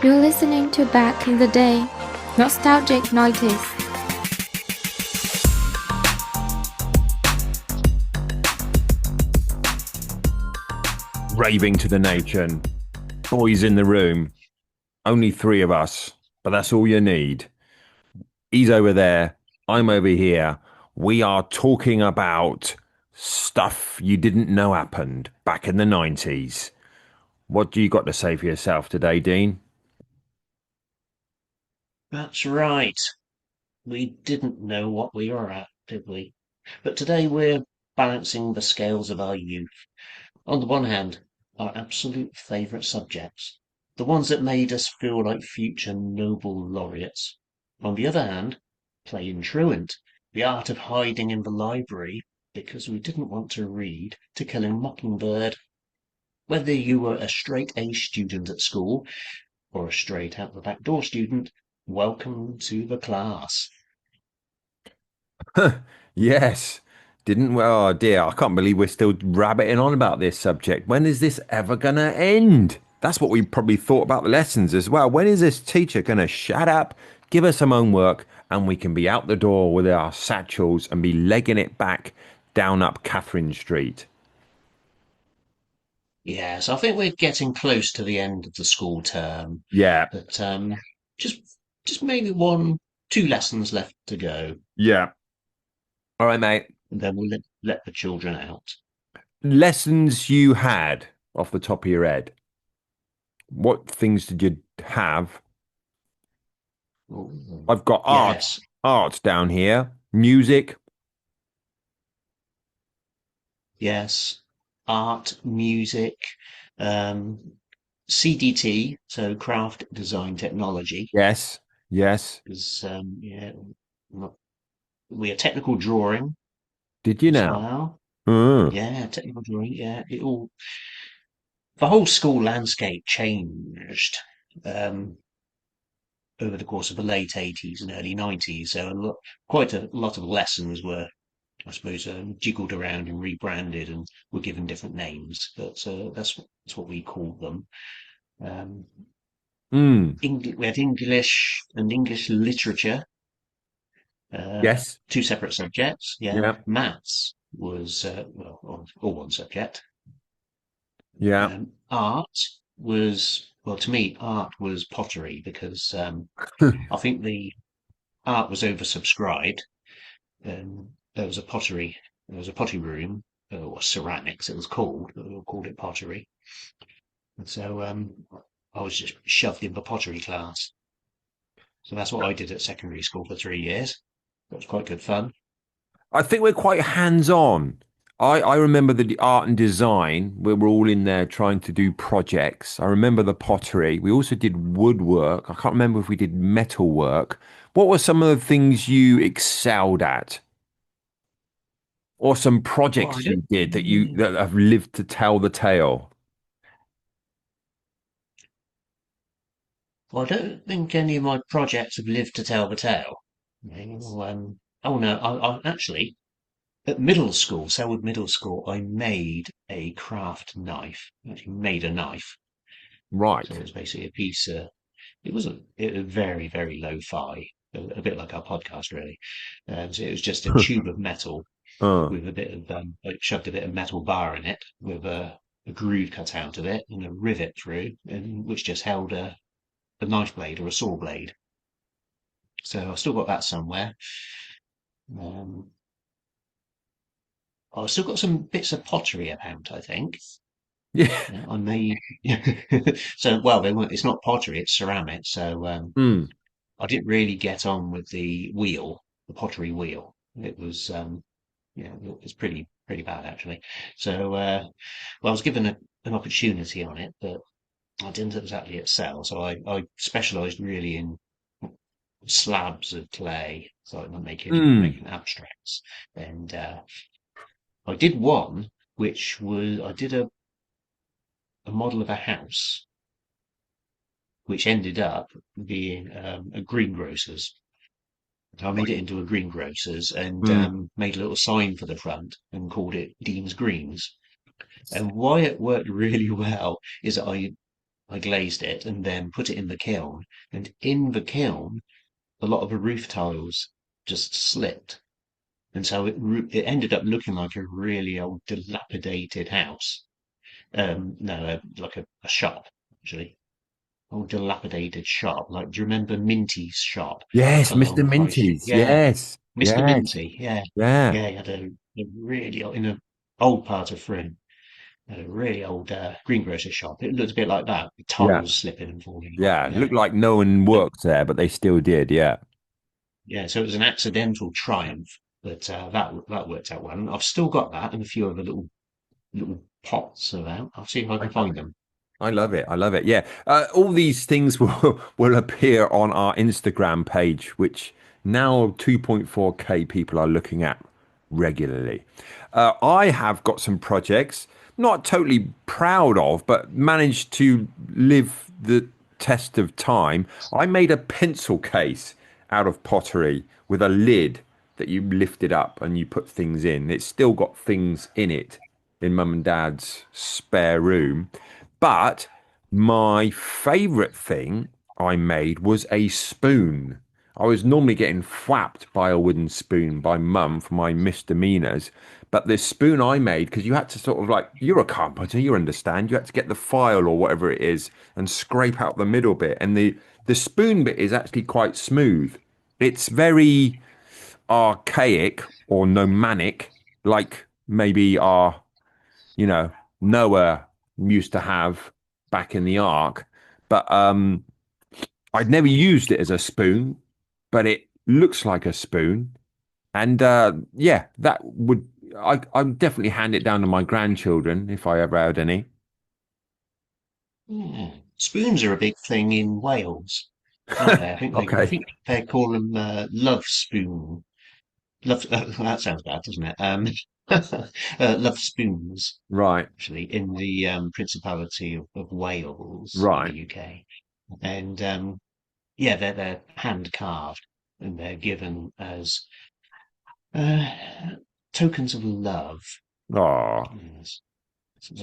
You're listening to Back in the Day, Nostalgic Noises. Raving to the nation. Boys in the room. Only three of us, but that's all you need. He's over there. I'm over here. We are talking about stuff you didn't know happened back in the 90s. What do you got to say for yourself today, Dean? That's right. We didn't know what we were at, did we? But today we're balancing the scales of our youth. On the one hand, our absolute favourite subjects, the ones that made us feel like future Nobel laureates. On the other hand, plain truant, the art of hiding in the library because we didn't want to read To Kill a Mockingbird. Whether you were a straight A student at school or a straight out the back door student, welcome to the class. Yes. Didn't we? Oh dear, I can't believe we're still rabbiting on about this subject. When is this ever going to end? That's what we probably thought about the lessons as well. When is this teacher going to shut up, give us some homework, and we can be out the door with our satchels and be legging it back down up Catherine Street? Yes, I think we're getting close to the end of the school term, Yeah, but just just maybe two lessons left to go, yeah. All right, mate. and then we'll let the children out. Lessons you had off the top of your head. What things did you have? Ooh. I've got Yes, art down here, music. yes, art, music, um, CDT, so craft design technology, Yes, yes. is not- we are technical drawing Did you as now? well. Mm. Yeah, technical drawing. Yeah, the whole school landscape changed. Um, over the course of the late 80s and early 90s. So quite a lot of lessons were, I suppose, jiggled around and rebranded and were given different names. But that's what we called them. Um, Mm. We had English and English literature, Yes. two separate subjects. Yeah, Yeah. maths was all one subject. Yeah. Art well, to me, art was pottery because I think the art was oversubscribed. There was a pottery, there was a pottery room, or ceramics it was called, but we all called it pottery. And so I was just shoved in the pottery class. So that's what I did at secondary school for 3 years. That was quite good fun. I think we're quite hands-on. I remember the art and design. We were all in there trying to do projects. I remember the pottery. We also did woodwork. I can't remember if we did metal work. What were some of the things you excelled at? Or some Well, I projects don't, you did that have lived to tell the tale? well, I don't think any of my projects have lived to tell the tale. Oh no, I actually at middle school, Selwood Middle School, I made a craft knife. I actually made a knife. So it Right. was basically a piece. It was very, very lo-fi, a bit like our podcast, really. So it was just a tube of metal Uh, with a bit of, like shoved a bit of metal bar in it with a groove cut out of it and a rivet through, and which just held a knife blade or a saw blade. So I've still got that somewhere. Um, I've still got some bits of pottery about, I think. yeah. I made, so, well, they weren't, it's not pottery, it's ceramic. So, Mm. I didn't really get on with the pottery wheel. It was pretty bad actually. So, well, I was given an opportunity on it, but I didn't exactly excel. So I specialised really in slabs of clay, so I'm Mm. making abstracts. And I did one, I did a model of a house, which ended up being a greengrocer's. I made it into a greengrocer's and Mm. made a little sign for the front and called it Dean's Greens. And why it worked really well is that I I glazed it and then put it in the kiln. And in the kiln, a lot of the roof tiles just slipped. And so it ended up looking like a really old, dilapidated house. No, like a shop, actually. Old, dilapidated shop. Like, do you remember Minty's shop Yes, along Mr. High Street? Minty's. Yeah, Yes. Mr. Yes. Minty. Yeah, Yeah. yeah. He had a really in a old part of Frin, had a really old greengrocer's shop. It looked a bit like that, with Yeah. tiles slipping and falling off. Yeah. Yeah, Looked like no one but worked there, but they still did. Yeah. yeah. So it was an accidental triumph, but that worked out well. And I've still got that and a few other little pots about. I'll see if I I can love find it. them. I love it. I love it. Yeah. All these things will appear on our Instagram page, which now 2.4K people are looking at regularly. I have got some projects, not totally proud of, but managed to live the test of time. I made a pencil case out of pottery with a lid that you lifted up and you put things in. It's still got things in it in mum and dad's spare room. But my favorite thing I made was a spoon. I was normally getting whapped by a wooden spoon by mum for my misdemeanors. But this spoon I made, because you had to sort of like, you're a carpenter, you understand. You had to get the file or whatever it is and scrape out the middle bit. And the spoon bit is actually quite smooth. It's very archaic or nomadic, like maybe our Noah used to have back in the Ark. But I'd never used it as a spoon, but it looks like a spoon. And yeah, that would I'd definitely hand it down to my grandchildren if I ever had any. Yeah. Spoons are a big thing in Wales, aren't they? I Okay. think they call them love spoon. Love that sounds bad, doesn't it? Love spoons, Right. actually, in the Principality of Wales in the Right. UK, and yeah, they're hand carved and they're given as uh, tokens of love. Oh. Yes.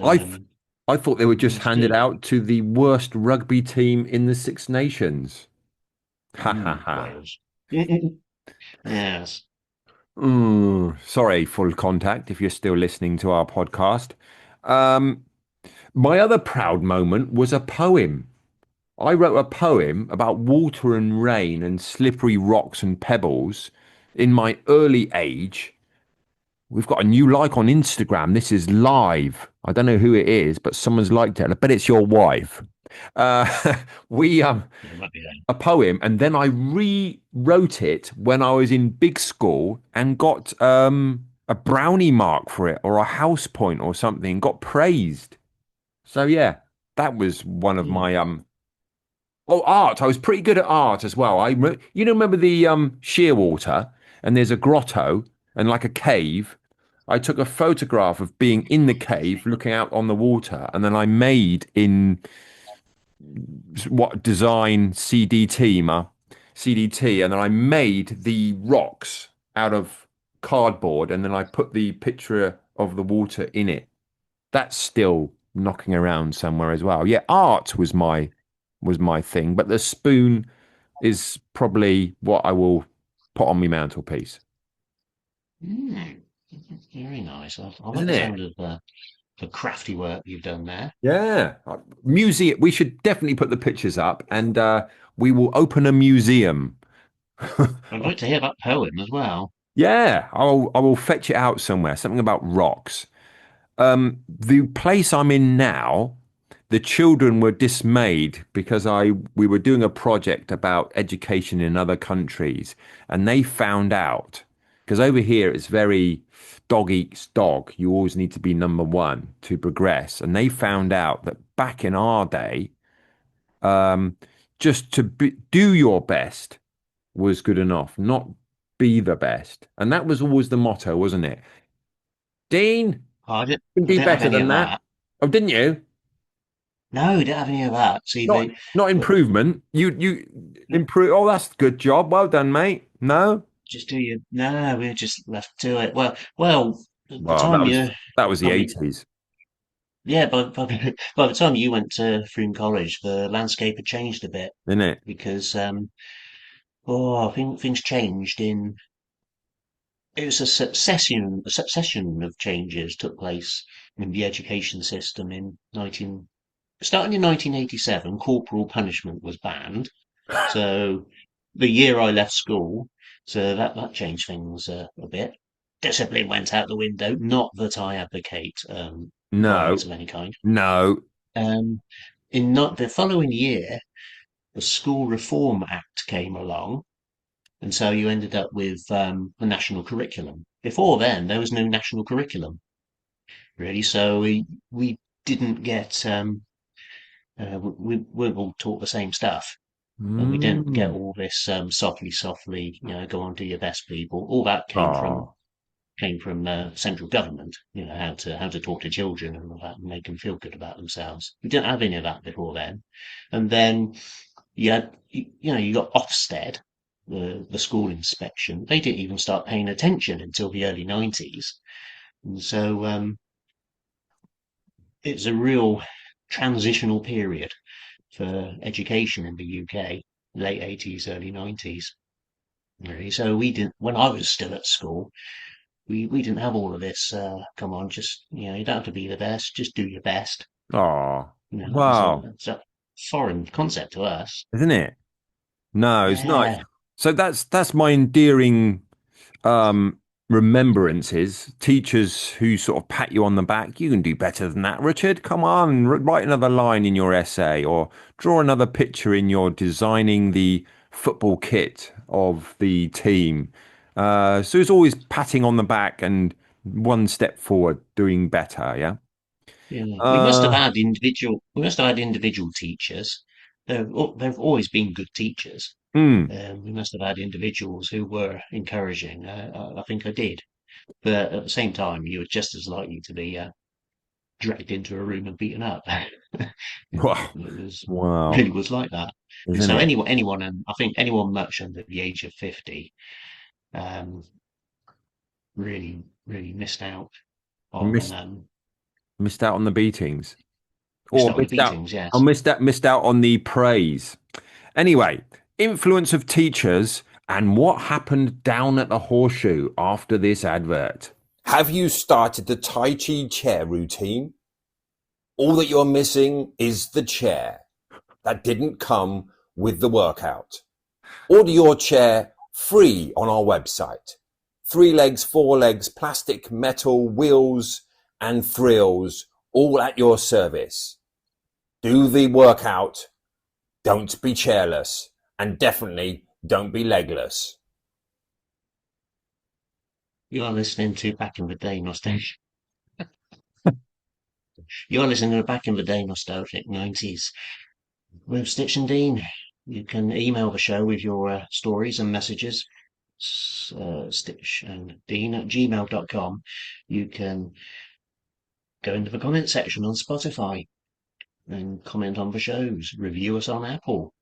I Um, I thought they were just it's handed good. out to the worst rugby team in the Six Nations. Ha ha ha. Wales. Yes. Sorry, full contact, if you're still listening to our podcast. Um, my other proud moment was a poem. I wrote a poem about water and rain and slippery rocks and pebbles in my early age. We've got a new like on Instagram. This is live. I don't know who it is, but someone's liked it. I bet it's your wife. Uh, we Yeah, might be there. a poem, and then I rewrote it when I was in big school and got a brownie mark for it or a house point or something. Got praised. So yeah, that was one of Hmm. my Oh, art. I was pretty good at art as well. Remember the Shearwater, and there's a grotto and like a cave. I took a photograph of being in the cave, looking out on the water, and then I made in what design CDT, and then I made the rocks out of cardboard, and then I put the picture of the water in it. That's still knocking around somewhere as well. Yeah, art was my thing, but the spoon is probably what I will put on my mantelpiece, Hmm. Very nice. I like isn't the it? sound of the crafty work you've done there. Yeah. Museum. We should definitely put the pictures up, and we will open a museum. I'd like to hear that poem as well. Yeah, I will fetch it out somewhere. Something about rocks. The place I'm in now, the children were dismayed because we were doing a project about education in other countries, and they found out because over here it's very dog eats dog. You always need to be number one to progress, and they found out that back in our day, um, just to do your best was good enough, not be the best, and that was always the motto, wasn't it? Dean, Oh, can I do didn't have better any than of that. that. Oh, didn't you? No, I didn't have any of that. See, Not uh, improvement. You no, improve. Oh, that's a good job. Well done, mate. No. just do you. No, we were just left to it. Well, at the Well, that time was you that was the probably 80s. Yeah, by the time you went to Froome College, the landscape had changed a bit isn't it? because I think things changed in. It was a succession of changes took place in the education system starting in 1987. Corporal punishment was banned, so the year I left school, so that changed things a bit. Discipline went out the window. Not that I advocate violence No, of any kind. no. Um, in not the following year, the School Reform Act came along, and so you ended up with a national curriculum. Before then, there was no national curriculum really, so we didn't get we weren't all taught the same stuff, and we didn't get Mm. all this softly, go on, do your best, people. All that Oh, came from central government, how to talk to children and all that, and make them feel good about themselves. We didn't have any of that before then, and then you got Ofsted, the school inspection. They didn't even start paying attention until the early 90s. And so it's a real transitional period for education in the UK, late 80s, early 90s. Really. So we didn't, when I was still at school, we didn't have all of this. Come on, just, you don't have to be the best, just do your best. oh, That was wow, it's a foreign concept to us. isn't it? No, it's not. Yeah. So that's my endearing um remembrances. Teachers who sort of pat you on the back. You can do better than that, Richard. Come on, write another line in your essay, or draw another picture in your designing the football kit of the team. So it's always patting on the back and one step forward, doing better. Yeah. Yeah, Uh, we must have had individual teachers. They've always been good teachers. mm, We must have had individuals who were encouraging. I think I did, but at the same time, you were just as likely to be dragged into a room and beaten up. wow, It was wow, really was like that. And isn't so it? anyone, and I think anyone much under the age of 50, um, really missed out on Missed missed out on the beatings, or the beatings. Yes. missed out on the praise. Anyway, influence of teachers and what happened down at the horseshoe after this advert. Have you started the Tai Chi chair routine? All that you're missing is the chair that didn't come with the workout. Order your chair free on our website. 3 legs, 4 legs, plastic, metal, wheels, and thrills, all at your service. Do the workout, don't be chairless, and definitely don't be legless. You are listening to Back in the Day Nostalgia. You're listening to Back in the Day Nostalgic 90s with Stitch and Dean. You can email the show with your stories and messages. Stitch and Dean at gmail.com. You can go into the comment section on Spotify and comment on the shows, review us on Apple,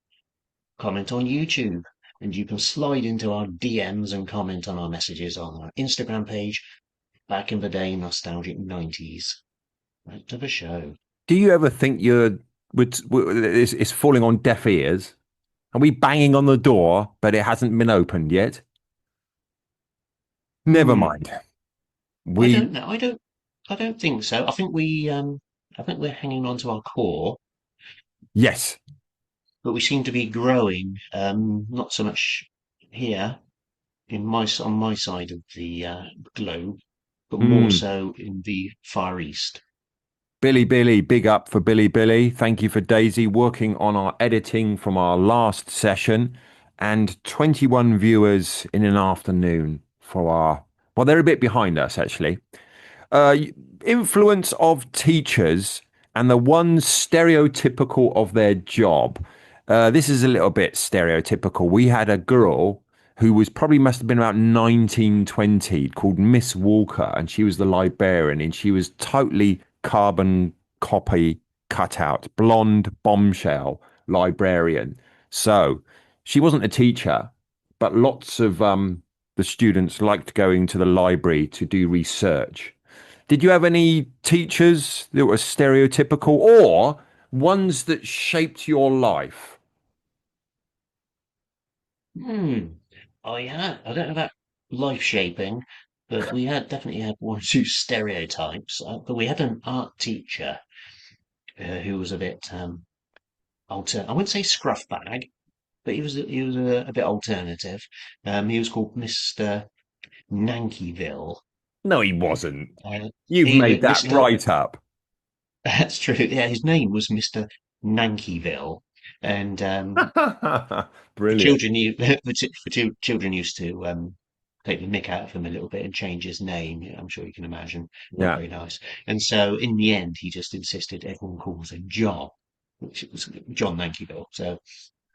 comment on YouTube, and you can slide into our DMs and comment on our messages on our Instagram page, Back in the Day Nostalgic 90s. Right to the show. Do you ever think it's falling on deaf ears? Are we banging on the door, but it hasn't been opened yet? Never Hmm. mind. I We don't know. I don't think so. I think we're hanging on to our core, yes. but we seem to be growing. Not so much here on my side of the globe, but more Mm. so in the Far East. Billy, big up for Billy. Thank you for Daisy working on our editing from our last session, and 21 viewers in an afternoon for our. Well, they're a bit behind us actually. uh, Influence of teachers and the ones stereotypical of their job. This is a little bit stereotypical. We had a girl who was probably must have been about 19, 20, called Miss Walker, and she was the librarian, and she was totally carbon copy cutout, blonde bombshell librarian. So she wasn't a teacher, but lots of the students liked going to the library to do research. Did you have any teachers that were stereotypical or ones that shaped your life? Hmm. I don't know about life shaping, but we had definitely had one or two stereotypes. But we had an art teacher who was a bit I wouldn't say scruff bag, but he was a bit alternative. He was called Mr. Nankyville. No, he wasn't. Uh, You've he made that Mr. right up. That's true. Yeah, his name was Mr. Nankyville, and Brilliant. children used to take the mick out of him a little bit and change his name. Yeah, I'm sure you can imagine. Not Yeah. very nice. And so in the end, he just insisted everyone calls him John, which was John Nankyville. So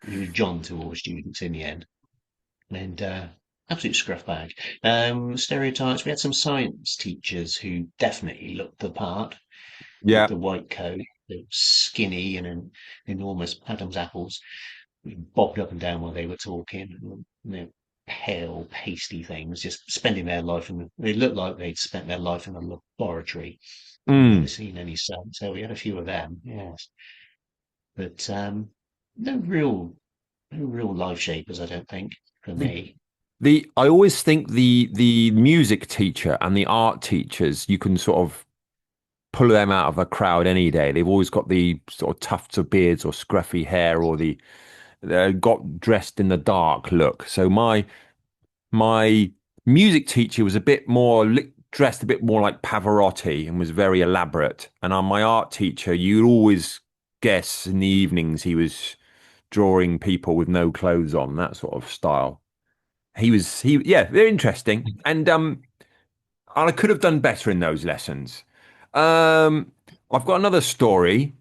he was John to all the students in the end. And absolute scruff bag. Stereotypes. We had some science teachers who definitely looked the part with Yeah. the white coat, the skinny and enormous Adam's apples, bobbed up and down while they were talking. Pale, pasty things, just spending their life in. They looked like they'd spent their life in a laboratory. Never Mm. seen any sun, so we had a few of them. Yes, but no real, no real life shapers. I don't think for The, me. the I always think the music teacher and the art teachers, you can sort of pull them out of a crowd any day. They've always got the sort of tufts of beards or scruffy hair or the got dressed in the dark look. So my music teacher was a bit more dressed a bit more like Pavarotti and was very elaborate. And on my art teacher, you'd always guess in the evenings he was drawing people with no clothes on, that sort of style. Yeah, they're interesting. And I could have done better in those lessons. Um, I've got another story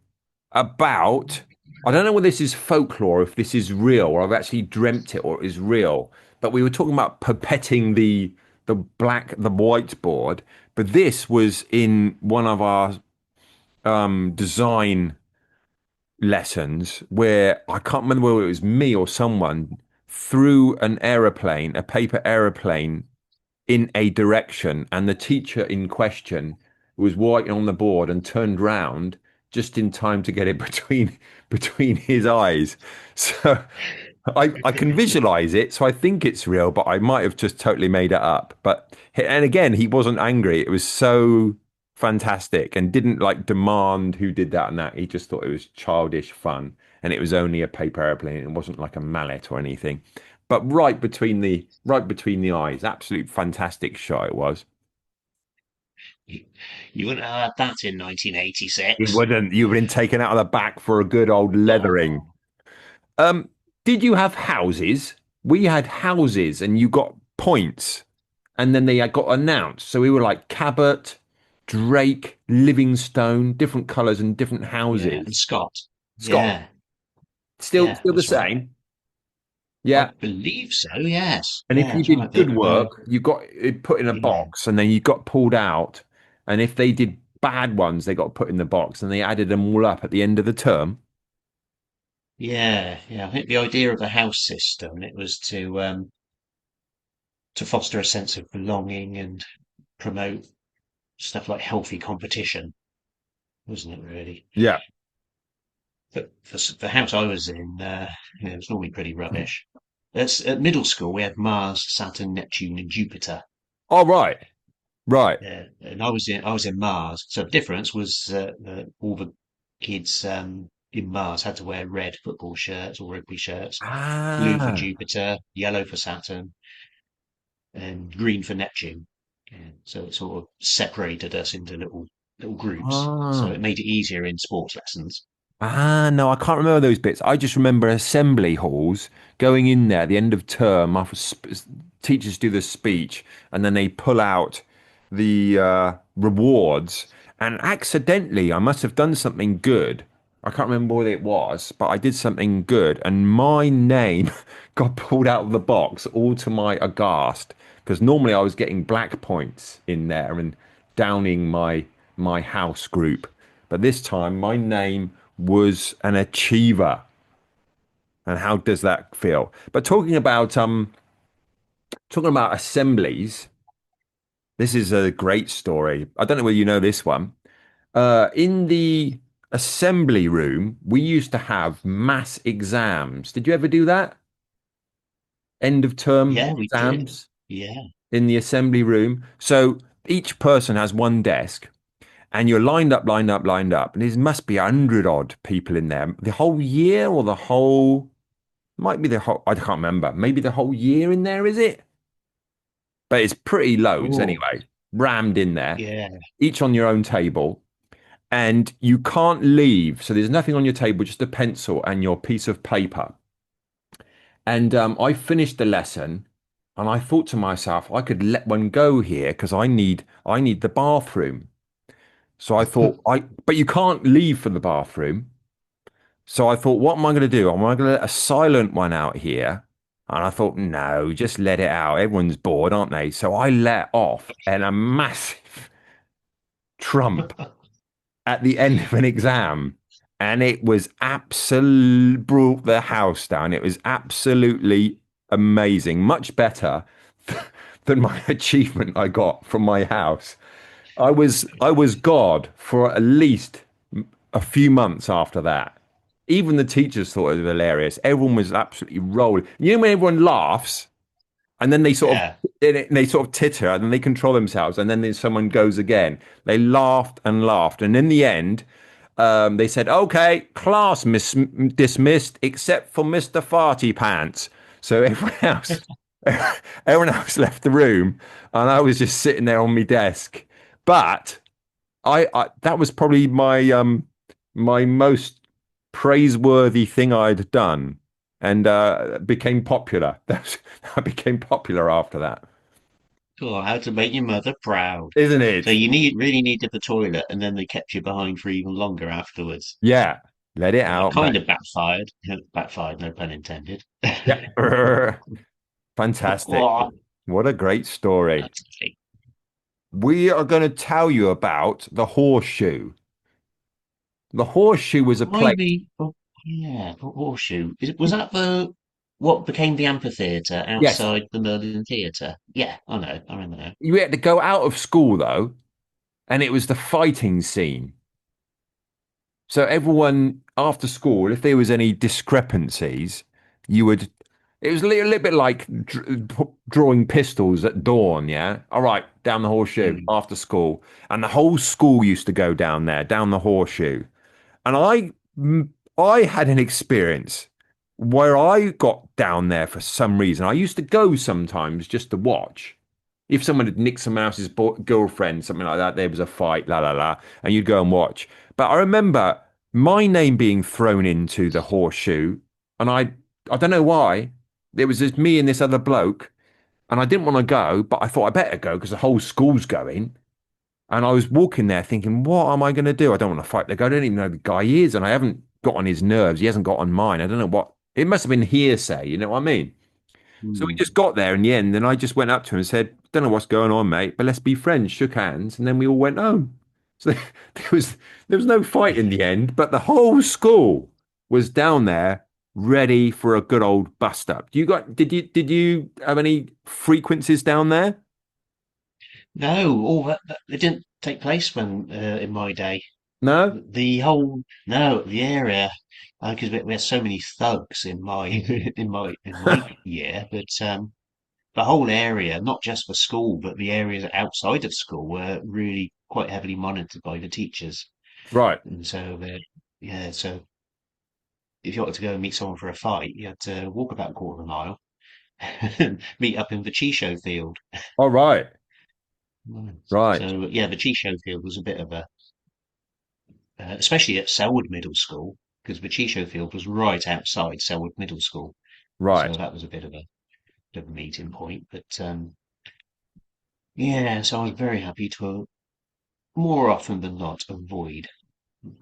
about, I don't know whether this is folklore, if this is real, or I've actually dreamt it or it is real. But we were talking about pipetting the whiteboard, but this was in one of our design lessons where I can't remember whether it was me or someone threw a paper aeroplane in a direction, and the teacher in question was working on the board and turned round just in time to get it between his eyes. So I can visualize it, so I think it's real, but I might have just totally made it up. But and again, he wasn't angry. It was so fantastic and didn't like demand who did that and that. He just thought it was childish fun, and it was only a paper airplane. It wasn't like a mallet or anything. But right between the eyes, absolute fantastic shot it was. You, you wouldn't have had that in You 1986. wouldn't. You've been taken out of the back for a good old leathering. Oh, Um, did you have houses? We had houses, and you got points, and then they had got announced. So we were like Cabot, Drake, Livingstone, different colours and different yeah, and houses. Scott. Scott, Yeah, yeah, still the that's right. same. I Yeah. believe so. Yes, And if yeah, you that's right. did good work, you got it put in a Yeah, box, and then you got pulled out. And if they did bad ones, they got put in the box, and they added them all up at the end of the term. yeah. I think the idea of the house system it was to foster a sense of belonging and promote stuff like healthy competition, wasn't it? Really. Yeah. But the house I was in, it was normally pretty rubbish. At middle school, we had Mars, Saturn, Neptune, and Jupiter. All right. Right. And I was in Mars. So the difference was all the kids in Mars had to wear red football shirts or rugby shirts, blue for Ah. Jupiter, yellow for Saturn, and green for Neptune. Yeah. So it sort of separated us into little groups. So Ah. it made it easier in sports lessons. No, I can't remember those bits. I just remember assembly halls going in there at the end of term after teachers do the speech and then they pull out the rewards. And accidentally, I must have done something good. I can't remember what it was, but I did something good, and my name got pulled out of the box, all to my aghast. Because normally I was getting black points in there and downing my house group. But this time, my name was an achiever. And how does that feel? But talking about assemblies, This is a great story. I don't know whether you know this one. In the assembly room, we used to have mass exams. Did you ever do that? End of term Yeah, we did. exams Yeah. in the assembly room. So each person has one desk, and you're lined up, lined up, lined up, and there must be 100 odd people in there. The whole year, or the whole, might be the whole, I can't remember. Maybe the whole year in there, is it? But it's pretty loads Oh, anyway, rammed in there, yeah. each on your own table. And you can't leave. So there's nothing on your table, just a pencil and your piece of paper. And I finished the lesson, and I thought to myself, I could let one go here because I need the bathroom. So I thought, but you can't leave for the bathroom. So I thought, what am I going to do? Am I going to let a silent one out here? And I thought, no, just let it out. Everyone's bored, aren't they? So I let off and a massive trump at the end of an exam, and it was absolute brought the house down. It was absolutely amazing, much better than my achievement I got from my house. I was God for at least a few months after that. Even the teachers thought it was hilarious. Everyone was absolutely rolling. You know when everyone laughs and then Yeah. they sort of titter and then they control themselves and then someone goes again. They laughed and laughed, and in the end, they said, "Okay, class dismissed except for Mister Farty Pants." So everyone else left the room, and I was just sitting there on my desk. But I that was probably my most praiseworthy thing I'd done, and became popular. I became popular after that, Oh, how to make your mother proud. isn't So it? you really needed the toilet, and then they kept you behind for even longer afterwards. Yeah, let it It out, kind mate. of backfired. Backfired, no pun intended. Yeah, fantastic. Oh, What a great story. that's okay. We are going to tell you about the horseshoe. The horseshoe was a place. Ivy, oh, yeah, horseshoe. Was that the what became the amphitheatre Yes, outside the Merlin Theatre? Yeah, I know. I remember now. you had to go out of school though, and it was the fighting scene. So everyone after school, if there was any discrepancies, you would. It was little bit like drawing pistols at dawn. Yeah, all right, down the horseshoe Mm. after school, and the whole school used to go down there, down the horseshoe. And I had an experience where I got down there for some reason. I used to go sometimes just to watch. If someone had nicked someone else's girlfriend, something like that, there was a fight, la la la, and you'd go and watch. But I remember my name being thrown into the horseshoe, and I don't know why. It was just me and this other bloke, and I didn't want to go, but I thought I better go because the whole school's going. And I was walking there thinking, what am I going to do? I don't want to fight the guy. I don't even know who the guy is. And I haven't got on his nerves. He hasn't got on mine. I don't know what. It must have been hearsay. You know what I mean? So we Mm. just got there in the end. And I just went up to him and said, don't know what's going on, mate, but let's be friends. Shook hands. And then we all went home. So there was no fight in the end. But the whole school was down there ready for a good old bust up. Did you have any frequencies down there? No, all that it didn't take place when in my day. No? The whole no, the area because we had so many thugs in my in my year, but the whole area, not just for school, but the areas outside of school were really quite heavily monitored by the teachers. Right. And so, yeah, so if you wanted to go and meet someone for a fight, you had to walk about a quarter of a mile and meet up in the Chi field. All right. Nice. Right. So, yeah, the Chi field was a bit of a, especially at Selwood Middle School, because the Chi field was right outside Selwood Middle School. So Right. that was a bit of a meeting point. But yeah, so I was very happy to more often than not avoid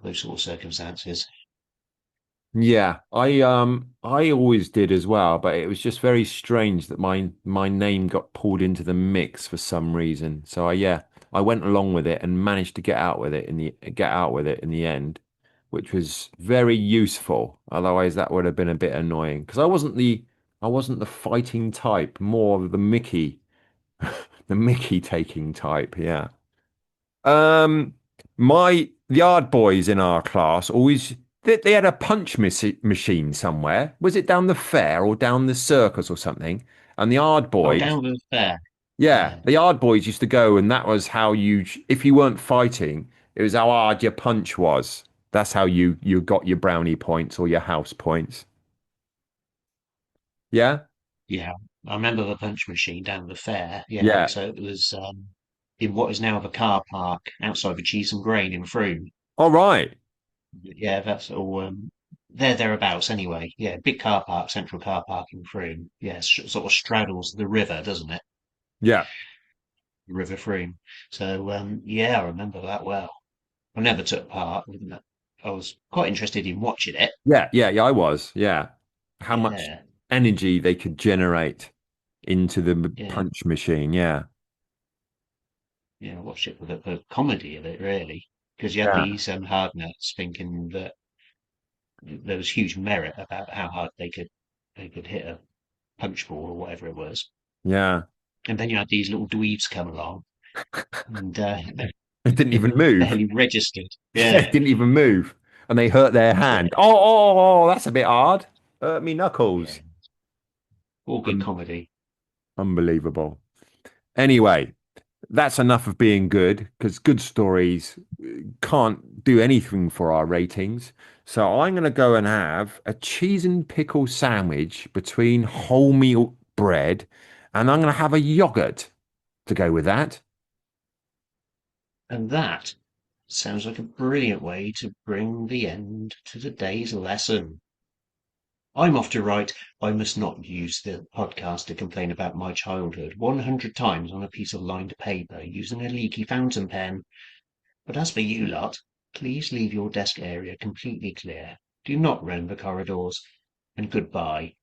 those sort of circumstances. Yeah, I always did as well, but it was just very strange that my name got pulled into the mix for some reason. So yeah, I went along with it and managed to get out with it in the end, which was very useful. Otherwise, that would have been a bit annoying because I wasn't the fighting type, more of the Mickey The Mickey taking type, yeah. My the yard boys in our class always they had a punch machine somewhere. Was it down the fair or down the circus or something? And the yard Oh, boys, down the fair. yeah, Yeah. the yard boys used to go, and that was how you, if you weren't fighting, it was how hard your punch was. That's how you got your brownie points or your house points. Yeah, Yeah. I remember the punch machine down the fair. Yeah. yeah. So it was in what is now the car park outside the Cheese and Grain in Frome. All right. Yeah, that's all. There thereabouts anyway. Yeah, big car park, central car park in Frome. Yeah, sort of straddles the river, doesn't it? Yeah, River Frome. So yeah, I remember that well. I never took part. I was quite interested in watching it. yeah. I was. Yeah, how much Yeah, energy they could generate into the yeah, punch machine. Yeah, yeah. I watched it for the comedy of it, really, because you had yeah, these hard nuts thinking that there was huge merit about how hard they could hit a punch ball or whatever it was, yeah. and then you had these little dweebs come along and It didn't even and move. barely registered. Yeah, it Yeah, didn't even move, and they hurt their yeah, hand. Oh, that's a bit hard. Hurt me yeah. knuckles. All good Un comedy. Unbelievable. Anyway, that's enough of being good because good stories can't do anything for our ratings. So I'm going to go and have a cheese and pickle sandwich between wholemeal bread, and I'm going to have a yogurt to go with that. And that sounds like a brilliant way to bring the end to today's lesson. I'm off to write I must not use the podcast to complain about my childhood 100 times on a piece of lined paper using a leaky fountain pen. But as for you lot, please leave your desk area completely clear. Do not roam the corridors. And goodbye.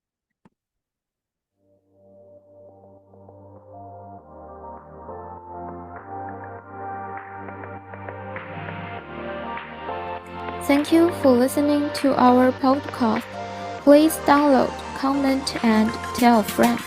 Thank you for listening to our podcast. Please download, comment, and tell a friend.